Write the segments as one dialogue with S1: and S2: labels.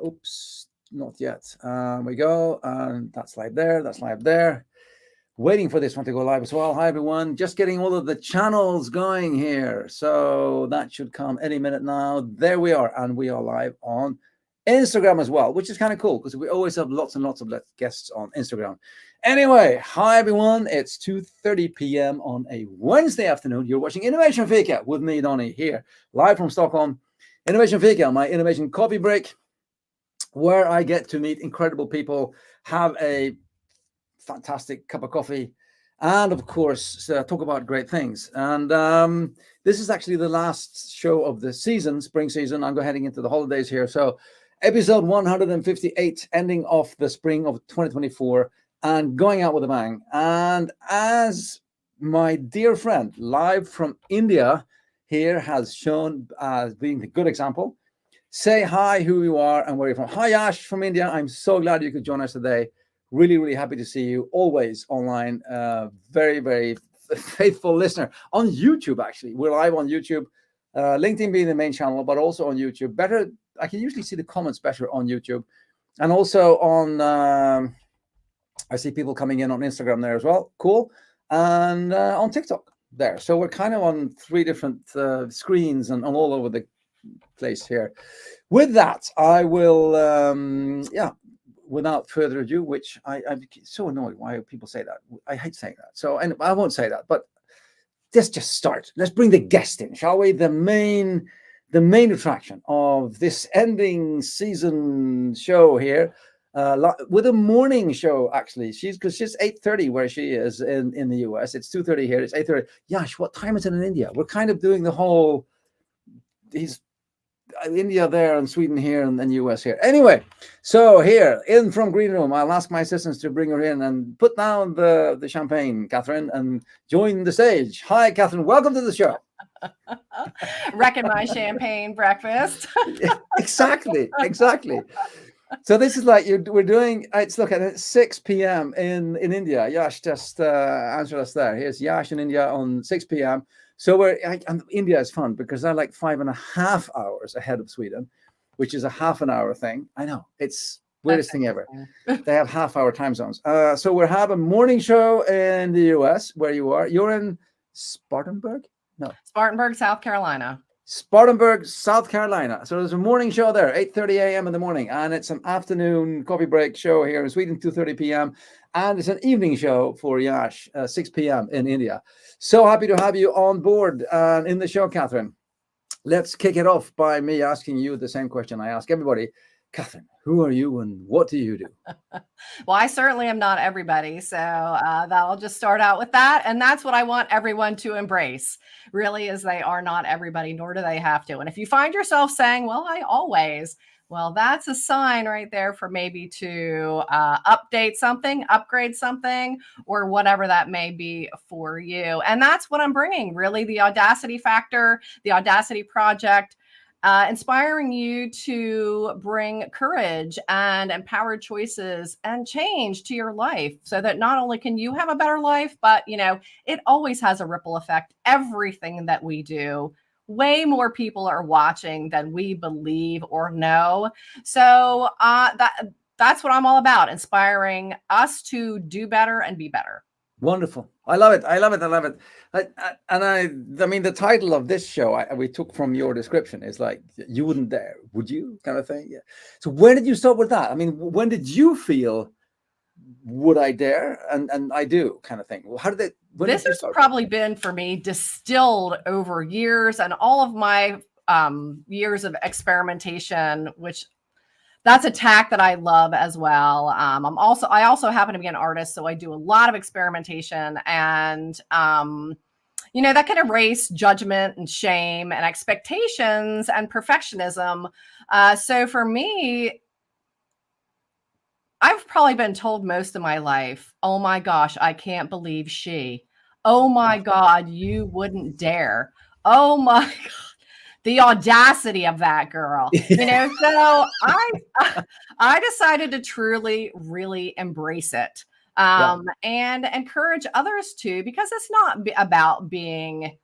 S1: Oops, not yet. We go, and that's live there. That's live there. Waiting for this one to go live as well. Hi, everyone. Just getting all of the channels going here. So that should come any minute now. There we are. And we are live on Instagram as well, which is kind of cool because we always have lots and lots of guests on Instagram. Anyway, hi, everyone. It's 2:30 p.m. on a Wednesday afternoon. You're watching Innovation Fika with me, Donny, here, live from Stockholm. Innovation Fika, my innovation coffee break, where I get to meet incredible people, have a fantastic cup of coffee, and of course talk about great things. And this is actually the last show of the season, spring season. I'm heading into the holidays here, so episode 158, ending off the spring of 2024 and going out with a bang. And as my dear friend live from India here has shown as being the good example, say hi, who you are and where you're from. Hi, Yash from India. I'm so glad you could join us today. Really, really happy to see you. Always online. Very, very faithful listener. On YouTube, actually. We're live on YouTube. LinkedIn being the main channel, but also on YouTube. Better, I can usually see the comments better on YouTube. And also on, I see people coming in on Instagram there as well. Cool. And on TikTok there. So we're kind of on 3 different screens and all over the place here. With that, I will, without further ado, which I'm so annoyed why people say that. I hate saying that. So, and I won't say that, but let's just start. Let's bring the guest in, shall we? The main attraction of this ending season show here, with a morning show, actually. Because she's 8:30 where she is in the US. It's 2:30 here. It's 8:30. Yash, what time is it in India? We're kind of doing the whole, he's India there and Sweden here and then US here. Anyway, so here in from Green Room, I'll ask my assistants to bring her in and put down the champagne, Kathryn, and join the stage. Hi, Kathryn. Welcome to the show.
S2: Reckon my champagne breakfast.
S1: Exactly. So this is like we're doing. It's look at 6 p.m. in India. Yash just answered us there. Here's Yash in India on 6 p.m. So and India is fun because they're like 5.5 hours ahead of Sweden, which is a half an hour thing. I know, it's weirdest thing ever. They have half-hour time zones. So we have a morning show in the US where you are. You're in Spartanburg? No.
S2: Spartanburg, South Carolina.
S1: Spartanburg, South Carolina. So there's a morning show there, 8:30 a.m. in the morning, and it's an afternoon coffee break show here in Sweden, 2:30 p.m. And it's an evening show for Yash, 6 p.m. in India. So happy to have you on board and in the show, Kathryn. Let's kick it off by me asking you the same question I ask everybody. Kathryn, who are you and what do you do?
S2: Well, I certainly am not everybody. So that'll just start out with that. And that's what I want everyone to embrace, really, is they are not everybody, nor do they have to. And if you find yourself saying, well, I always, well, that's a sign right there for maybe to update something, upgrade something, or whatever that may be for you. And that's what I'm bringing, really, the Audacity Factor, the Audacity Project, inspiring you to bring courage and empowered choices and change to your life so that not only can you have a better life, but, it always has a ripple effect. Everything that we do, way more people are watching than we believe or know. So that's what I'm all about, inspiring us to do better and be better.
S1: Wonderful. I love it. I mean, the title of this show we took from your description is like, you wouldn't dare, would you? Kind of thing. Yeah. So when did you start with that? I mean, when did you feel, would I dare? And I do, kind of thing. Well, how did it?
S2: This has probably been for me distilled over years and all of my years of experimentation, which that's a tack that I love as well. I also happen to be an artist, so I do a lot of experimentation, and that can erase judgment and shame and expectations and perfectionism. So for me, I've probably been told most of my life, oh my gosh, I can't believe she. Oh my God, you wouldn't dare. Oh my God. The audacity of that girl, so I decided to truly, really embrace it and encourage others to, because it's not about being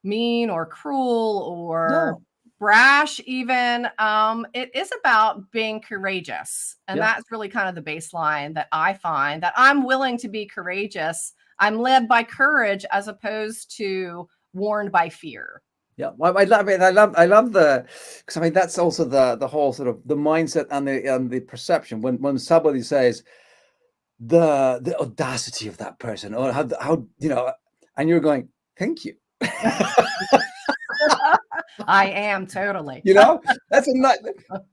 S2: mean or cruel or brash even. It is about being courageous. And that's really kind of the baseline that I find, that I'm willing to be courageous. I'm led by courage as opposed to warned by fear.
S1: Yeah, well, I love the, because I mean that's also the whole sort of the mindset and the perception when somebody says the audacity of that person, or how you know, and you're going, thank you.
S2: I am totally.
S1: You know, that's a not.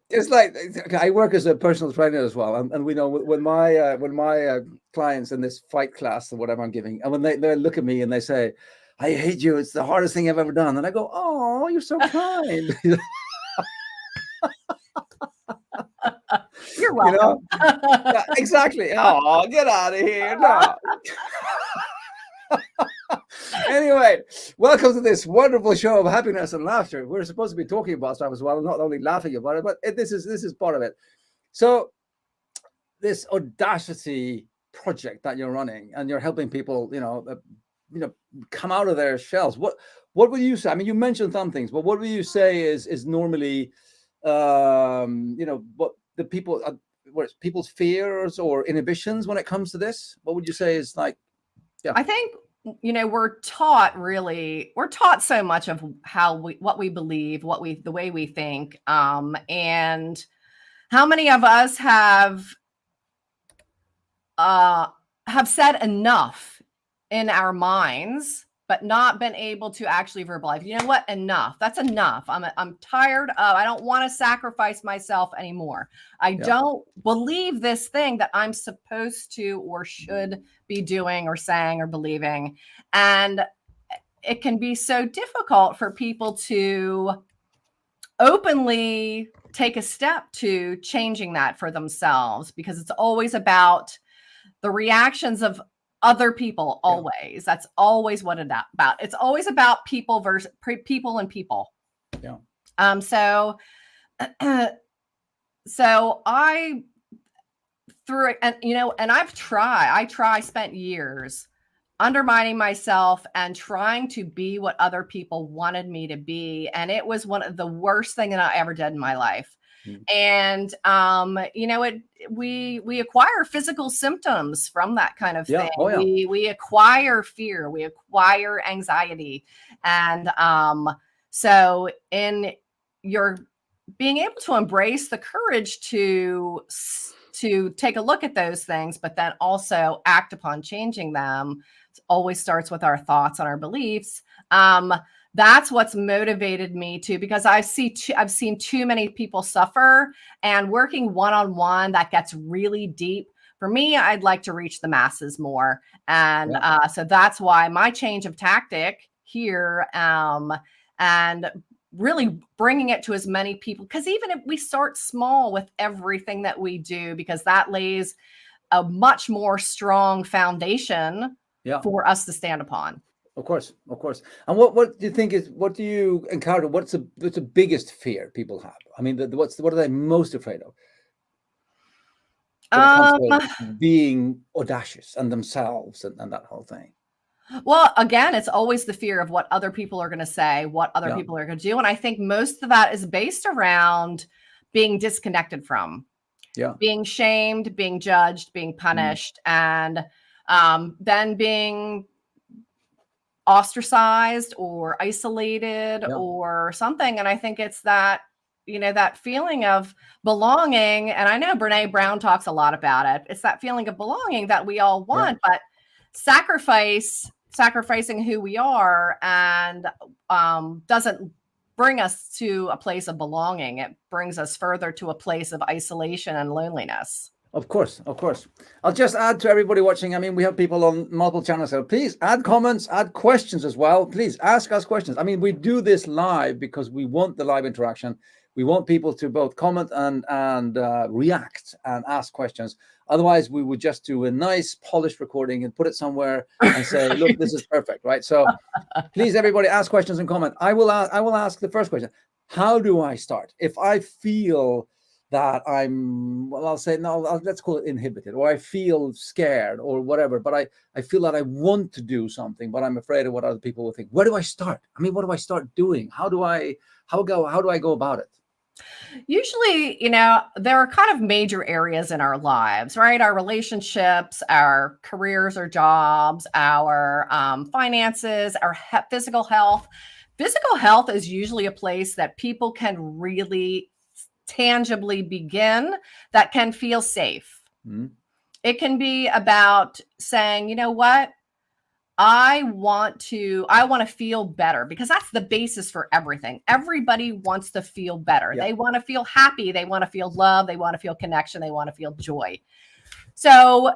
S1: It's like, I work as a personal trainer as well, and we know when my clients in this fight class or whatever I'm giving, and when they look at me and they say, "I hate you. It's the hardest thing I've ever done," and I go, "Oh, you're so kind."
S2: You're welcome.
S1: You know? Yeah, exactly. Oh, get out of here! No. Anyway, welcome to this wonderful show of happiness and laughter. We're supposed to be talking about stuff as well, not only laughing about it, but this is part of it. So, this Audacity project that you're running, and you're helping people, come out of their shells. What would you say? I mean, you mentioned some things, but what would you say is normally, what the people, people's fears or inhibitions when it comes to this? What would you say is like? Yeah,
S2: I think, we're taught so much of what we believe, the way we think, and how many of us have said enough in our minds, but not been able to actually verbalize. You know what? Enough. That's enough. I'm tired of. I don't want to sacrifice myself anymore. I don't believe this thing that I'm supposed to or should be doing or saying or believing. And it can be so difficult for people to openly take a step to changing that for themselves, because it's always about the reactions of other people. Always. That's always what it's about. It's always about people versus people and people.
S1: Yeah.
S2: So I through it, and I spent years undermining myself and trying to be what other people wanted me to be. And it was one of the worst things that I ever did in my life. And, we acquire physical symptoms from that kind of thing.
S1: Oh, yeah.
S2: We acquire fear, we acquire anxiety. And, so in your being able to embrace the courage to take a look at those things, but then also act upon changing them, it always starts with our thoughts and our beliefs. That's what's motivated me to, because I've seen too many people suffer, and working one-on-one that gets really deep. For me, I'd like to reach the masses more. And so that's why my change of tactic here, and really bringing it to as many people, because even if we start small with everything that we do, because that lays a much more strong foundation for us to stand upon.
S1: Of course. And what do you think what do you encounter? What's the biggest fear people have? I mean, what are they most afraid of when it comes to being audacious and themselves and that whole thing?
S2: Well, again, it's always the fear of what other people are going to say, what other people are going to do. And I think most of that is based around being disconnected from, being shamed, being judged, being punished, and then being ostracized or isolated or something. And I think it's that, that feeling of belonging. And I know Brene Brown talks a lot about it. It's that feeling of belonging that we all want, but sacrificing who we are and doesn't bring us to a place of belonging. It brings us further to a place of isolation and loneliness.
S1: Of course. I'll just add to everybody watching. I mean, we have people on multiple channels, so please add comments, add questions as well. Please ask us questions. I mean, we do this live because we want the live interaction. We want people to both comment and react and ask questions. Otherwise, we would just do a nice polished recording and put it somewhere and say, look, this is perfect, right? So please, everybody, ask questions and comment. I will ask the first question. How do I start? If I feel that I'll say, no, let's call it inhibited, or I feel scared or whatever, but I feel that I want to do something, but I'm afraid of what other people will think. Where do I start? I mean, what do I start doing? How do I How do I go about it?
S2: Usually, there are kind of major areas in our lives, right? Our relationships, our careers or jobs, our finances, our physical health. Physical health is usually a place that people can really tangibly begin, that can feel safe.
S1: Mm-hmm.
S2: It can be about saying, you know what? I want to feel better, because that's the basis for everything. Everybody wants to feel better.
S1: Yeah.
S2: They want to feel happy. They want to feel love. They want to feel connection. They want to feel joy. So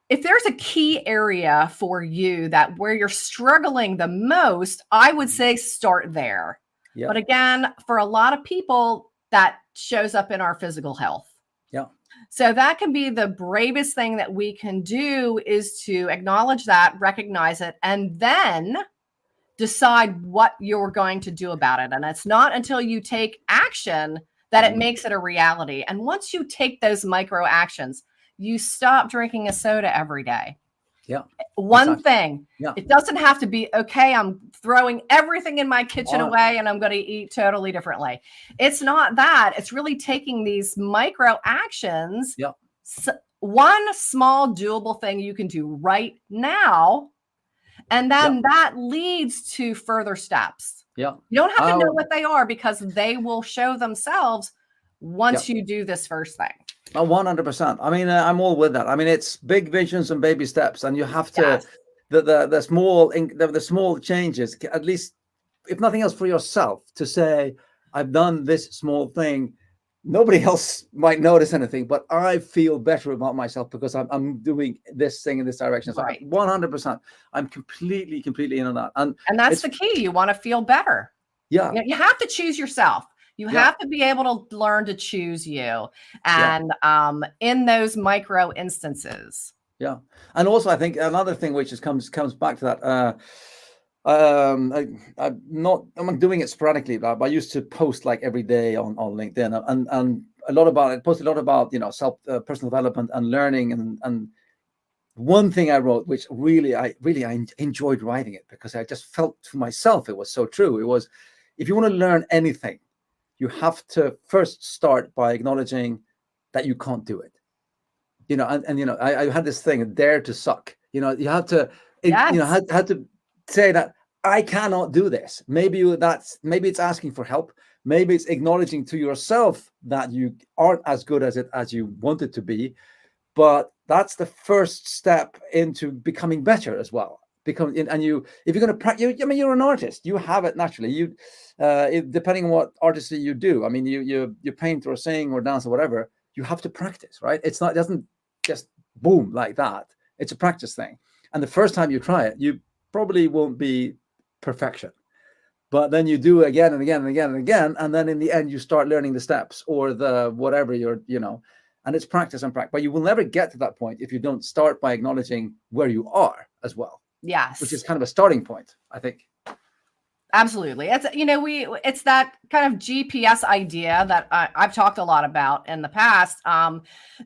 S2: if there's a key area for you that where you're struggling the most, I would say start there.
S1: Yeah.
S2: But again, for a lot of people, that shows up in our physical health.
S1: Yeah.
S2: So that can be the bravest thing that we can do, is to acknowledge that, recognize it, and then decide what you're going to do about it. And it's not until you take action that it makes it a reality. And once you take those micro actions, you stop drinking a soda every day.
S1: Yeah.
S2: One thing.
S1: Yeah.
S2: It doesn't have to be, okay, I'm throwing everything in my kitchen away and I'm going to eat totally differently. It's not that. It's really taking these micro actions.
S1: Yeah.
S2: One small doable thing you can do right now. And then that leads to further steps.
S1: Yeah.
S2: You don't have to know what they are, because they will show themselves once you do this first thing.
S1: 100%. I mean, I'm all with that. I mean, it's big visions and baby steps, and you have to the small changes, at least, if nothing else, for yourself, to say, I've done this small thing. Nobody else might notice anything, but I feel better about myself because I'm doing this thing in this direction. So 100%, I'm completely in on that. And
S2: that's the key. You want to feel better.
S1: Yeah.
S2: You have to choose yourself. You have to be able to learn to choose you, and in those micro instances.
S1: Yeah. And also, I think another thing which comes back to that, I'm doing it sporadically, but I used to post like every day on LinkedIn, and post a lot about self personal development and learning, and one thing I wrote, which I enjoyed writing it, because I just felt to myself it was so true. It was, if you want to learn anything, you have to first start by acknowledging that you can't do it. I had this thing, dare to suck. You have to, had to say that I cannot do this. Maybe it's asking for help. Maybe it's acknowledging to yourself that you aren't as good as you want it to be. But that's the first step into becoming better as well. If you're going to practice, you're an artist. You have it naturally. Depending on what artistry you do. I mean, you paint or sing or dance or whatever. You have to practice, right? It doesn't just boom like that. It's a practice thing. And the first time you try it, you probably won't be perfection. But then you do again and again and again and again, and then in the end you start learning the steps or the whatever and it's practice and practice. But you will never get to that point if you don't start by acknowledging where you are as well.
S2: Yes.
S1: Which is kind of a starting point, I think.
S2: Absolutely. It's that kind of GPS idea that I've talked a lot about in the past,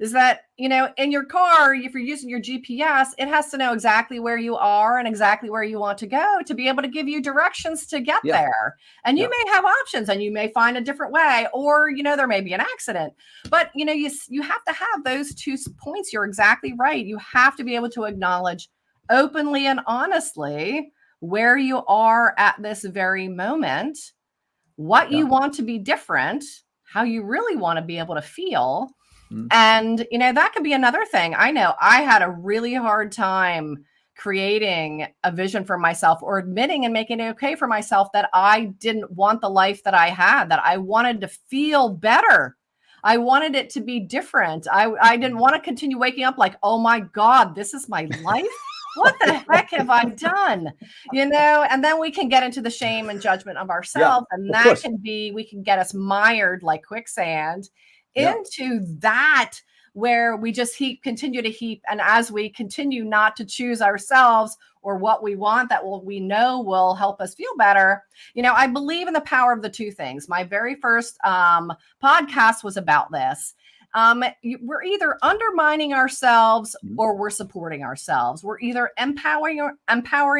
S2: is that, in your car, if you're using your GPS, it has to know exactly where you are and exactly where you want to go to be able to give you directions to get there. And you may have options, and you may find a different way, or, there may be an accident, but, you have to have those 2 points. You're exactly right. You have to be able to acknowledge openly and honestly where you are at this very moment, what you want to be different, how you really want to be able to feel. And, that could be another thing. I know I had a really hard time creating a vision for myself, or admitting and making it okay for myself that I didn't want the life that I had, that I wanted to feel better. I wanted it to be different. I didn't want to continue waking up like, oh my God, this is my life. What the heck have I done? And then we can get into the shame and judgment of ourselves. And that we can get us mired like quicksand into that, where we just continue to heap. And as we continue not to choose ourselves or what we want that we know will help us feel better. I believe in the power of the 2 things. My very first podcast was about this. we're either undermining ourselves
S1: Mhm.
S2: or we're supporting ourselves. We're either empowering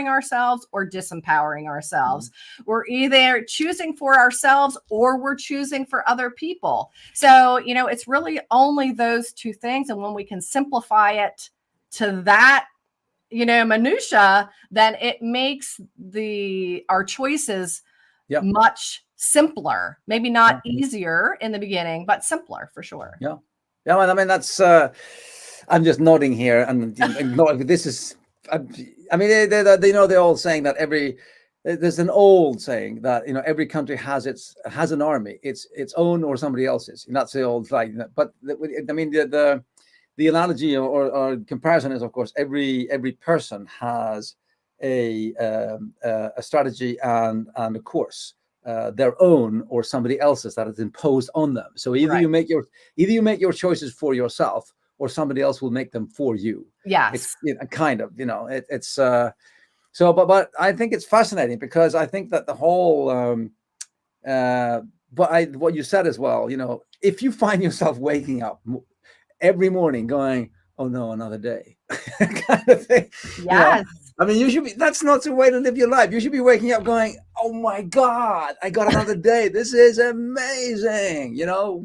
S2: ourselves or disempowering ourselves. We're either choosing for ourselves or we're choosing for other people. So, it's really only those two things. And when we can simplify it to that, minutia, then it makes our choices
S1: Yeah.
S2: much simpler. Maybe not
S1: Yeah.
S2: easier in the beginning, but simpler for sure.
S1: Yeah. Yeah. I mean, that's, I'm just nodding here and this is, I mean, they're all saying that there's an old saying that, every country has an army, it's own or somebody else's. And that's the old, but I mean, the analogy or comparison is, of course, every person has a strategy and a course, their own or somebody else's that is imposed on them. So either you make your choices for yourself, or somebody else will make them for you.
S2: Yes,
S1: it's kind of, it's so. But I think it's fascinating because I think that the whole what you said as well. If you find yourself waking up every morning going, oh no, another day, kind of thing.
S2: yes.
S1: I mean, that's not the way to live your life. You should be waking up going, oh my God, I got another day. This is amazing.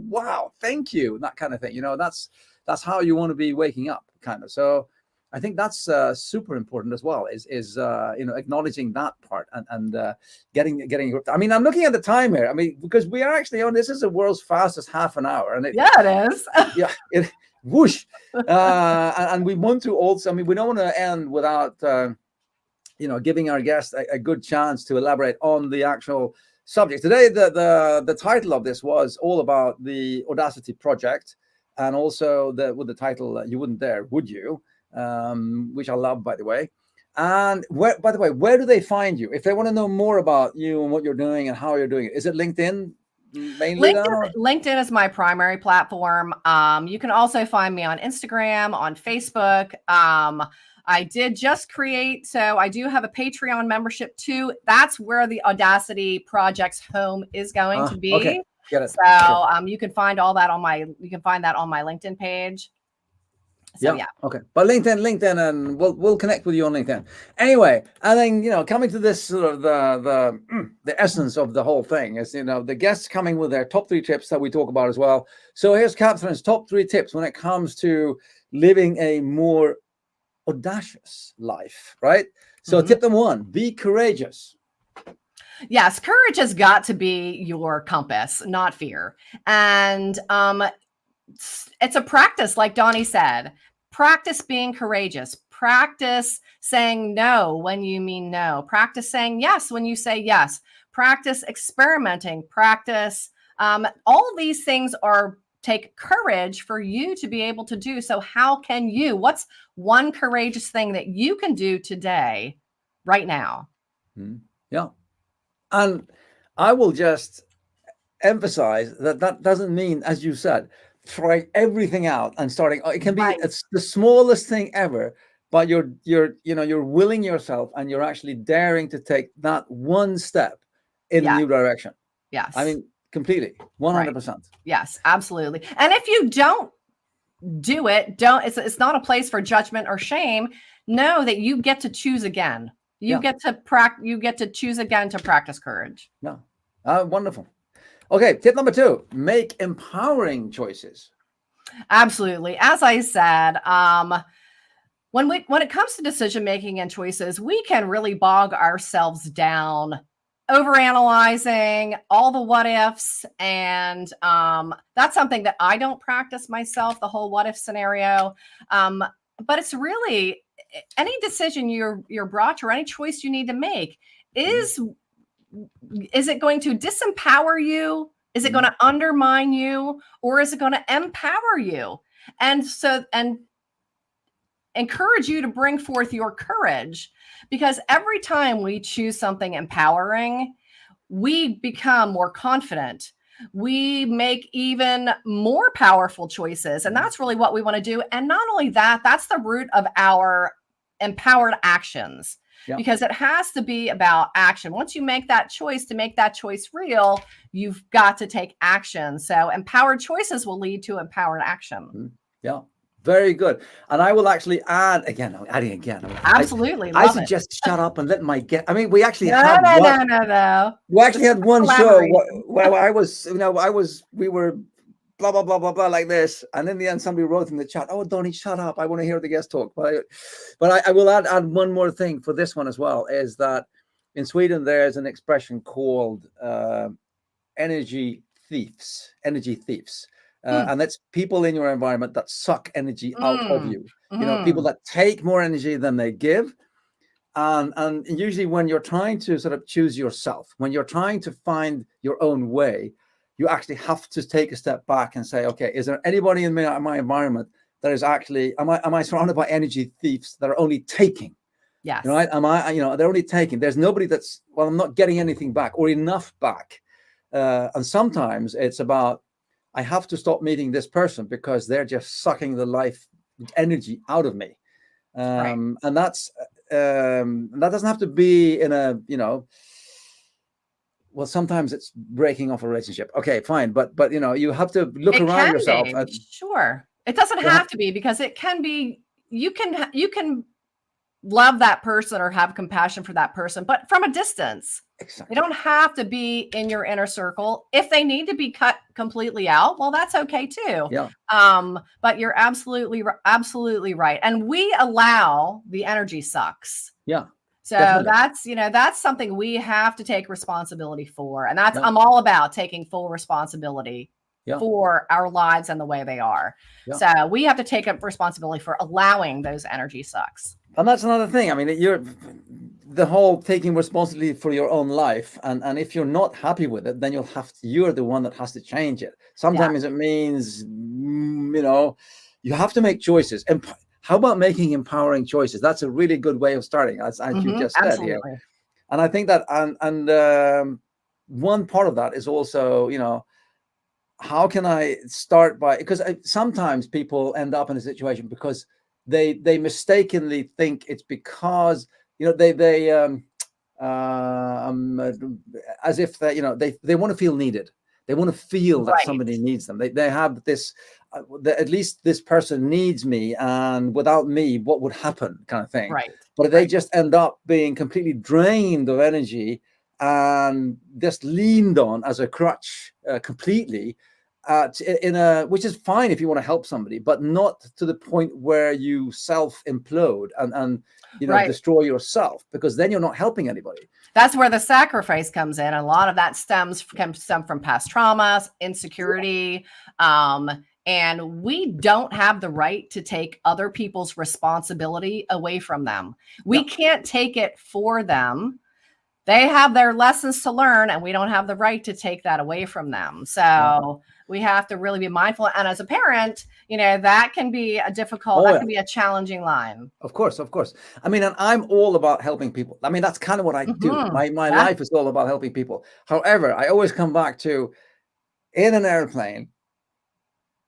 S1: Wow, thank you. That kind of thing. That's how you want to be waking up, kind of. So I think that's super important as well, is acknowledging that part and getting. I mean, I'm looking at the time here. I mean, because we are actually on, this is the world's fastest half an hour. And
S2: it is.
S1: Yeah, whoosh. And we want to also, I mean, we don't want to end without, giving our guests a good chance to elaborate on the actual subject. Today, the title of this was all about the Audacity Project, and also with the title, You Wouldn't Dare, Would You? Which I love, by the way. And where do they find you? If they want to know more about you and what you're doing and how you're doing it, is it LinkedIn? Mainly
S2: LinkedIn is my primary platform. You can also find me on Instagram, on Facebook. I did just create, so I do have a Patreon membership too. That's where the Audacity Project's home is going to be.
S1: Okay. Get it.
S2: So you can find all that on my LinkedIn page. So yeah.
S1: Okay. But LinkedIn, and we'll connect with you on LinkedIn. Anyway, and then coming to this sort of the essence of the whole thing is the guests coming with their top 3 tips that we talk about as well. So here's Kathryn's top 3 tips when it comes to living a more audacious life, right? So tip number 1, be courageous.
S2: Yes, courage has got to be your compass, not fear. And it's a practice, like Donnie said. Practice being courageous. Practice saying no when you mean no. Practice saying yes when you say yes. Practice experimenting. Practice. All of these things take courage for you to be able to do. So how can you? What's one courageous thing that you can do today, right now?
S1: Yeah. And I will just emphasize that doesn't mean, as you said, trying everything out and starting. It can be it's the smallest thing ever, but you're willing yourself and you're actually daring to take that one step in a new direction.
S2: Yes.
S1: I mean, completely, 100%.
S2: Yes, absolutely. And if you don't do it, it's not a place for judgment or shame. Know that you get to choose again. You get to choose again to practice courage.
S1: Yeah. Wonderful. Okay, tip number 2, make empowering choices.
S2: Absolutely. As I said, when it comes to decision making and choices, we can really bog ourselves down, overanalyzing all the what ifs, and that's something that I don't practice myself, the whole what if scenario. But it's really any decision you're brought to, or any choice you need to make, is it going to disempower you? Is it going to undermine you, or is it going to empower you? And encourage you to bring forth your courage, because every time we choose something empowering, we become more confident. We make even more powerful choices. And that's really what we want to do. And not only that, that's the root of our empowered actions.
S1: Yeah.
S2: because it has to be about action. Once you make that choice, to make that choice real, you've got to take action. So empowered choices will lead to empowered action.
S1: Yeah. Very good. And I will actually add again. I'm adding again.
S2: Absolutely.
S1: I
S2: Love it.
S1: suggest shut up and let my get. I mean, we actually
S2: No,
S1: had
S2: no,
S1: one.
S2: no, no, no.
S1: We actually had one show
S2: Collaboration.
S1: where we were blah blah blah blah blah like this, and in the end, somebody wrote in the chat, "Oh, Donnie, shut up! I want to hear the guest talk." But I will add one more thing for this one as well. Is that in Sweden there's an expression called energy thieves. And that's people in your environment that suck energy out of you. You know, people that take more energy than they give. And usually when you're trying to sort of choose yourself, when you're trying to find your own way, you actually have to take a step back and say, okay, is there anybody in my environment that is actually, am I surrounded by energy thieves that are only taking?
S2: Yes.
S1: Right? They're only taking. There's nobody that's, well, I'm not getting anything back or enough back. And sometimes it's about, I have to stop meeting this person because they're just sucking the life energy out of me. And that's, that doesn't have to be in a, well, sometimes it's breaking off a relationship. Okay, fine. But you have to look around yourself.
S2: Sure. It doesn't have to be, because it can be, you can love that person or have compassion for that person, but from a distance.
S1: Exactly.
S2: They don't have to be in your inner circle. If they need to be cut completely out, well, that's okay too.
S1: Yeah.
S2: But you're absolutely right. And we allow the energy sucks.
S1: Yeah.
S2: So
S1: definitely.
S2: that's something we have to take responsibility for. And I'm all about taking full responsibility for our lives and the way they are. Yeah. So we have to take up responsibility for allowing those energy sucks.
S1: And that's another thing. I mean, the whole taking responsibility for your own life. And if you're not happy with it, then you're the one that has to change it. Sometimes it means, you have to make choices. And how about making empowering choices? That's a really good way of starting, as you just said here. And I think that, and one part of that is also, how can I start by, because sometimes people end up in a situation because they mistakenly think it's because, they as if that, they want to feel needed. They want to feel that somebody needs them. They have this, at least this person needs me, and without me, what would happen, kind of thing.
S2: Right.
S1: But they just end up being completely drained of energy and just leaned on as a crutch completely. Which is fine if you want to help somebody, but not to the point where you self implode and destroy yourself, because then you're not helping anybody.
S2: That's where the sacrifice comes in. And a lot of that can stem from past traumas, insecurity. And we don't have the right to take other people's responsibility away from them. We can't take it for them. They have their lessons to learn, and we don't have the right to take that away from them. So we have to really be mindful. And as a parent, that can be a difficult, can be a challenging line.
S1: Of course. I mean, and I'm all about helping people. I mean, that's kind of what I do. My life is all about helping people. However, I always come back to, in an airplane,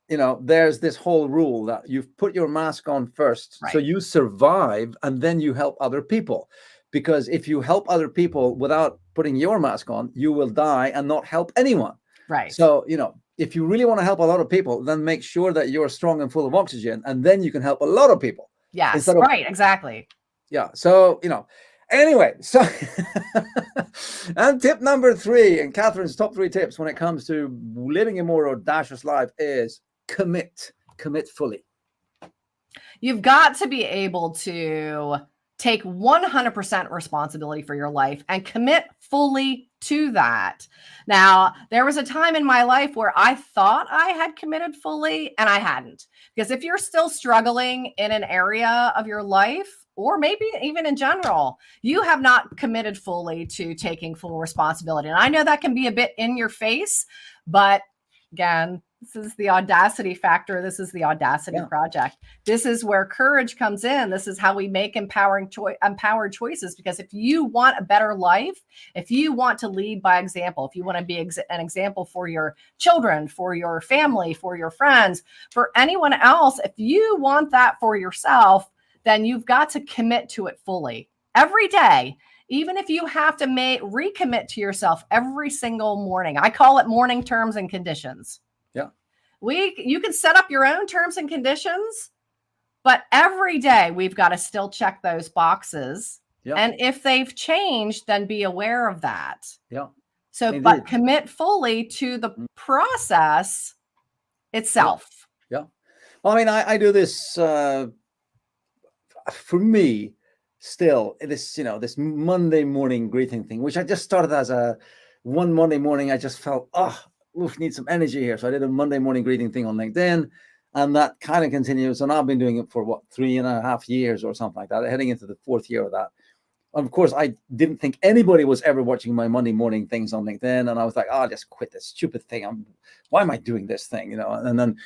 S1: there's this whole rule that you've put your mask on first, so you survive, and then you help other people. Because if you help other people without putting your mask on, you will die and not help anyone.
S2: Right.
S1: So, if you really want to help a lot of people, then make sure that you're strong and full of oxygen, and then you can help a lot of people.
S2: Yes, right, exactly.
S1: Yeah. So, anyway, so, and tip number 3, and Kathryn's top 3 tips when it comes to living a more audacious life is commit fully.
S2: You've got to be able to take 100% responsibility for your life and commit fully to that. Now, there was a time in my life where I thought I had committed fully, and I hadn't. Because if you're still struggling in an area of your life, or maybe even in general, you have not committed fully to taking full responsibility. And I know that can be a bit in your face, but again, this is the audacity factor. This is the Audacity Project. This is where courage comes in. This is how we make empowered choices. Because if you want a better life, if you want to lead by example, if you want to be an example for your children, for your family, for your friends, for anyone else, if you want that for yourself, then you've got to commit to it fully. every day, even if you have to recommit to yourself every single morning. I call it morning terms and conditions.
S1: Yeah.
S2: You can set up your own terms and conditions, but every day we've got to still check those boxes.
S1: Yeah.
S2: And if they've changed, then be aware of that.
S1: Yeah.
S2: So,
S1: Indeed.
S2: but commit fully to the process itself.
S1: Yeah. Well, I mean, I do this for me still, this, this Monday morning greeting thing, which I just started as one Monday morning. I just felt, need some energy here. So I did a Monday morning greeting thing on LinkedIn, and that kind of continues. And I've been doing it for 3.5 years or something like that, heading into the 4th year of that. Of course, I didn't think anybody was ever watching my Monday morning things on LinkedIn. And I was like, I'll just quit this stupid thing. Why am I doing this thing? And then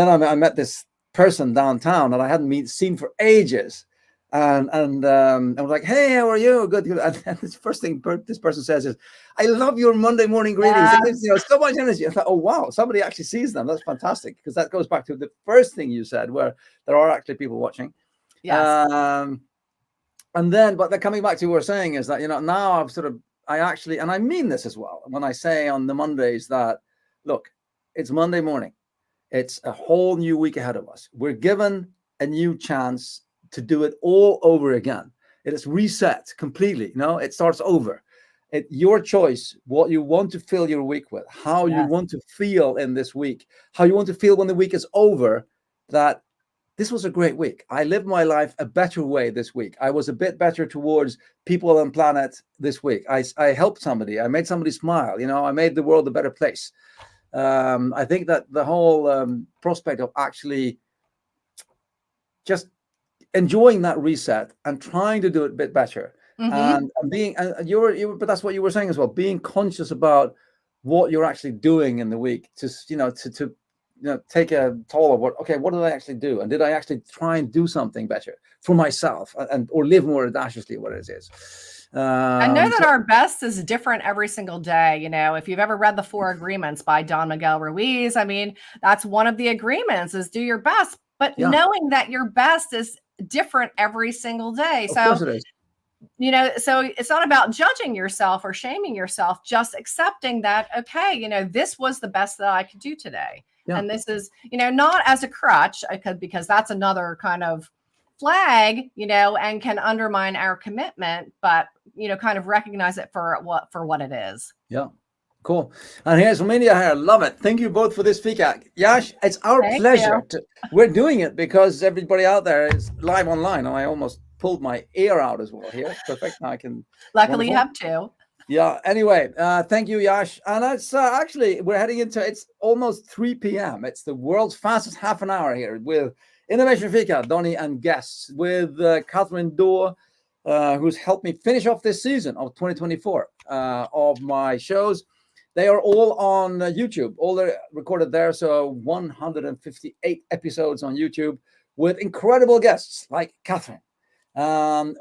S1: I met this person downtown that I hadn't seen for ages. And I was like, hey, how are you? Good. And this first thing this person says is, I love your Monday morning greetings. It gives so much energy. I thought, oh, wow, somebody actually sees them. That's fantastic. Because that goes back to the first thing you said, where there are actually people watching.
S2: Yes.
S1: And then, but coming back to what we're saying is that, now I actually, and I mean this as well, when I say on the Mondays that, look, it's Monday morning. It's a whole new week ahead of us. We're given a new chance to do it all over again. It is reset completely. It starts over. It's your choice, what you want to fill your week with, how you want to feel in this week, how you want to feel when the week is over, that this was a great week. I lived my life a better way this week. I was a bit better towards people and planet this week. I helped somebody. I made somebody smile. I made the world a better place. I think that the whole prospect of actually just enjoying that reset and trying to do it a bit better, and being, but that's what you were saying as well, being conscious about what you're actually doing in the week, to take a toll of what did I actually do, and did I actually try and do something better for myself, or live more audaciously, what it is.
S2: I know that our best is different every single day. If you've ever read The 4 Agreements by Don Miguel Ruiz, I mean, that's one of the agreements, is do your best, but knowing that your best is different every single day.
S1: Of course it is.
S2: So it's not about judging yourself or shaming yourself, just accepting that, this was the best that I could do today. Yeah. And this is, not as a crutch, because that's another kind of flag, and can undermine our commitment, but, kind of recognize it for what it is.
S1: Yeah. Cool. And here's from India here. Love it. Thank you both for this Fika. Yash, it's our pleasure. We're doing it because everybody out there is live online. And I almost pulled my ear out as well here. Perfect. Now I can.
S2: Luckily, you have two.
S1: Yeah. Anyway, thank you, Yash. And it's actually, we're heading into, it's almost 3 p.m. It's the world's fastest half an hour here with Innovation Fika, Donnie and guests, with Kathryn Dawe, who's helped me finish off this season of 2024 of my shows. They are all on YouTube, all they're recorded there. So 158 episodes on YouTube with incredible guests like Kathryn.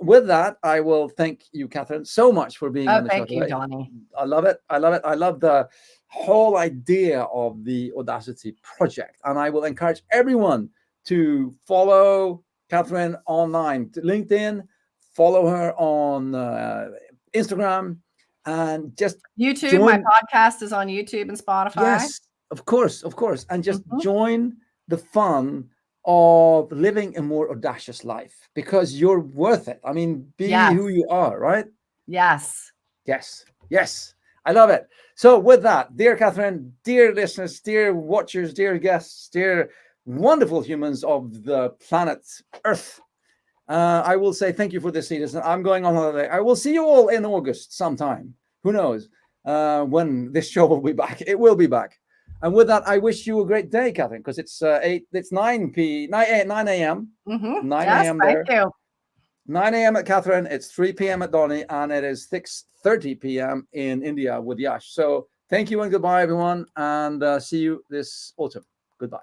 S1: With that, I will thank you, Kathryn, so much for being on the show today.
S2: Thank you, Donnie.
S1: I love it. I love it. I love the whole idea of the Audacity Project. And I will encourage everyone to follow Kathryn online, to LinkedIn, follow her on Instagram, and just
S2: YouTube. My podcast is on YouTube and Spotify.
S1: Yes, of course. And just join the fun of living a more audacious life, because you're worth it. I mean, be who you are, right?
S2: Yes.
S1: I love it. So with that, dear Kathryn, dear listeners, dear watchers, dear guests, dear wonderful humans of the planet Earth, I will say thank you for this season. I'm going on holiday. I will see you all in August sometime. Who knows when this show will be back? It will be back. And with that, I wish you a great day, Kathryn, because it's 9 a.m. 9 a.m. there.
S2: Thank you.
S1: 9 a.m. at Kathryn. It's 3 p.m. at Donnie, and it is 6:30 p.m. in India with Yash. So thank you and goodbye, everyone, and see you this autumn. Goodbye.